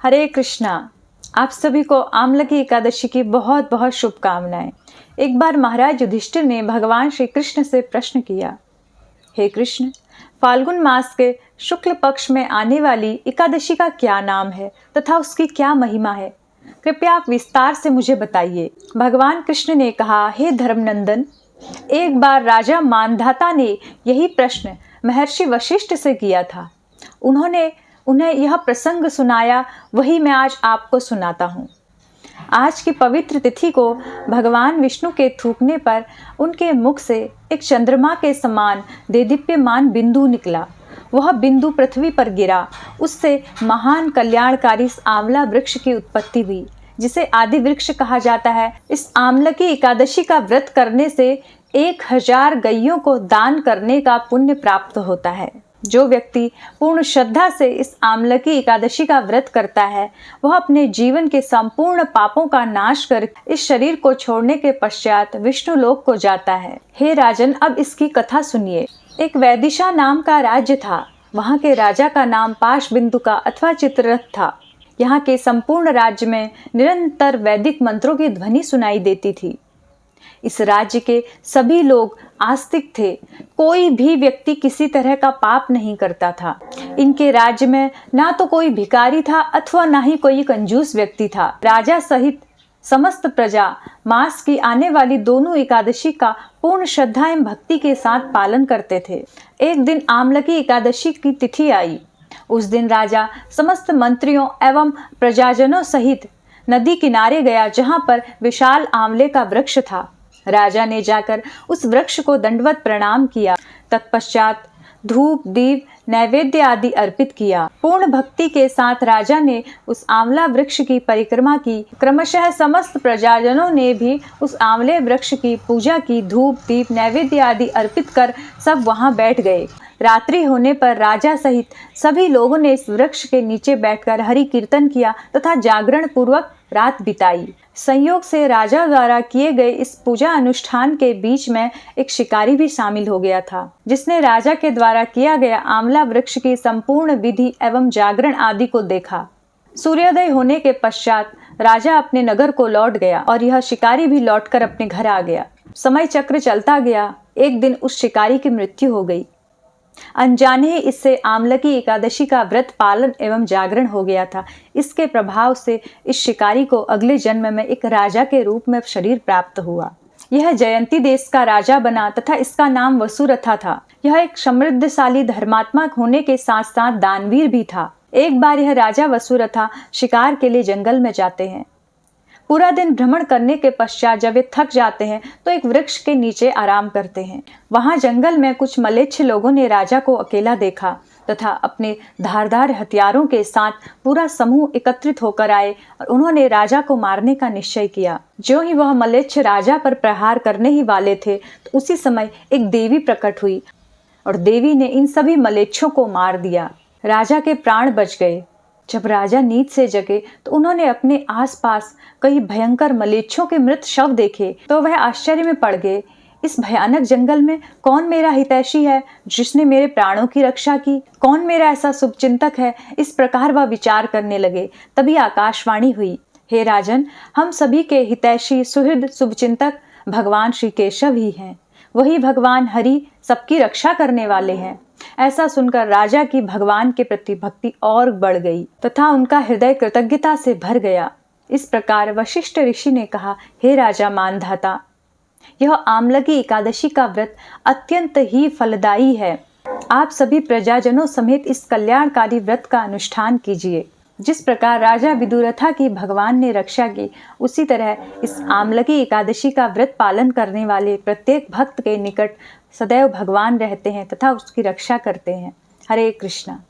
हरे कृष्णा। आप सभी को आमलकी एकादशी की बहुत बहुत शुभकामनाएं। एक बार महाराज युधिष्ठिर ने भगवान श्री कृष्ण से प्रश्न किया, हे कृष्ण, फाल्गुन मास के शुक्ल पक्ष में आने वाली एकादशी का क्या नाम है तथा उसकी क्या महिमा है? कृपया आप विस्तार से मुझे बताइए। भगवान कृष्ण ने कहा, हे धर्मनंदन, एक बार राजा मानधाता ने यही प्रश्न महर्षि वशिष्ठ से किया था। उन्होंने उन्हें यह प्रसंग सुनाया, वही मैं आज आपको सुनाता हूँ। आज की पवित्र तिथि को भगवान विष्णु के थूकने पर उनके मुख से एक चंद्रमा के समान देदीप्यमान बिंदु निकला। वह बिंदु पृथ्वी पर गिरा। उससे महान कल्याणकारी आंवला वृक्ष की उत्पत्ति हुई, जिसे आदि वृक्ष कहा जाता है। इस आमलकी एकादशी का व्रत करने से 1000 गैयों को दान करने का पुण्य प्राप्त होता है। जो व्यक्ति पूर्ण श्रद्धा से इस आमलकी एकादशी का व्रत करता है, वह अपने जीवन के संपूर्ण पापों का नाश कर इस शरीर को छोड़ने के पश्चात विष्णु लोक को जाता है। हे राजन, अब इसकी कथा सुनिए। एक वैदिशा नाम का राज्य था। वहाँ के राजा का नाम पाशबिंदुका अथवा चित्ररथ था। यहाँ के संपूर्ण राज्य में निरंतर वैदिक मंत्रों की ध्वनि सुनाई देती थी। इस राज्य के सभी लोग आस्तिक थे। कोई भी व्यक्ति किसी तरह का पाप नहीं करता था। इनके राज्य में ना तो कोई भिखारी था अथवा ना ही कोई कंजूस व्यक्ति था। राजा सहित समस्त प्रजा मास की आने वाली दोनों एकादशी का पूर्ण श्रद्धा एवं भक्ति के साथ पालन करते थे। एक दिन आमलकी एकादशी की तिथि आई। उस दिन राजा समस्त मंत्रियों एवं प्रजाजनों सहित नदी किनारे गया, जहाँ पर विशाल आंवले का वृक्ष था। राजा ने जाकर उस वृक्ष को दंडवत प्रणाम किया। तत्पश्चात धूप, दीप, नैवेद्य आदि अर्पित किया। पूर्ण भक्ति के साथ राजा ने उस आंवला वृक्ष की परिक्रमा की। क्रमशः समस्त प्रजाजनों ने भी उस आंवले वृक्ष की पूजा की। धूप, दीप, नैवेद्य आदि अर्पित कर सब वहां बैठ गए। रात्रि होने पर राजा सहित सभी लोगों ने इस वृक्ष के नीचे बैठकर हरि कीर्तन किया तथा जागरण पूर्वक रात बिताई। संयोग से राजा द्वारा किए गए इस पूजा अनुष्ठान के बीच में एक शिकारी भी शामिल हो गया था, जिसने राजा के द्वारा किया गया आंवला वृक्ष की संपूर्ण विधि एवं जागरण आदि को देखा। सूर्योदय होने के पश्चात राजा अपने नगर को लौट गया और यह शिकारी भी लौटकर अपने घर आ गया। समय चक्र चलता गया। एक दिन उस शिकारी की मृत्यु हो गई। अनजाने ही इससे आमलकी एकादशी का व्रत पालन एवं जागरण हो गया था। इसके प्रभाव से इस शिकारी को अगले जन्म में एक राजा के रूप में शरीर प्राप्त हुआ। यह जयंती देश का राजा बना तथा इसका नाम वसुरथा था। यह एक समृद्धशाली धर्मात्मा होने के साथ साथ दानवीर भी था। एक बार यह राजा वसुरथा शिकार के लिए जंगल में जाते हैं। पूरा दिन भ्रमण करने के पश्चात जब वे थक जाते हैं तो एक वृक्ष के नीचे आराम करते हैं। वहां जंगल में कुछ मलेच्छ लोगों ने राजा को अकेला देखा तथा अपने धारदार हथियारों के साथ पूरा समूह एकत्रित होकर आए और उन्होंने राजा को मारने का निश्चय किया। जो ही वह मलेच्छ राजा पर प्रहार करने ही वाले थे तो उसी समय एक देवी प्रकट हुई और देवी ने इन सभी मलेच्छों को मार दिया। राजा के प्राण बच गए। जब राजा नींद से जगे तो उन्होंने अपने आसपास कई भयंकर मलेच्छों के मृत शव देखे तो वह आश्चर्य में पड़ गए। इस भयानक जंगल में कौन मेरा हितैषी है जिसने मेरे प्राणों की रक्षा की? कौन मेरा ऐसा शुभचिंतक है? इस प्रकार वह विचार करने लगे। तभी आकाशवाणी हुई, हे राजन, हम सभी के हितैषी सुहृद शुभचिंतक भगवान श्री केशव ही हैं। वही भगवान हरि सबकी रक्षा करने वाले हैं। ऐसा सुनकर राजा की भगवान के प्रति भक्ति और बढ़ गई तथा उनका हृदय कृतज्ञता से भर गया। इस प्रकार वशिष्ठ ऋषि ने कहा, हे राजा मानधाता, यह आमलकी एकादशी का व्रत अत्यंत ही फलदायी है। आप सभी प्रजाजनों समेत इस कल्याणकारी व्रत का अनुष्ठान कीजिए। जिस प्रकार राजा विदुरथा की भगवान ने रक्षा की, उसी तरह इस आमलकी एकादशी का व्रत पालन करने वाले प्रत्येक भक्त के निकट सदैव भगवान रहते हैं तथा उसकी रक्षा करते हैं। हरे कृष्णा।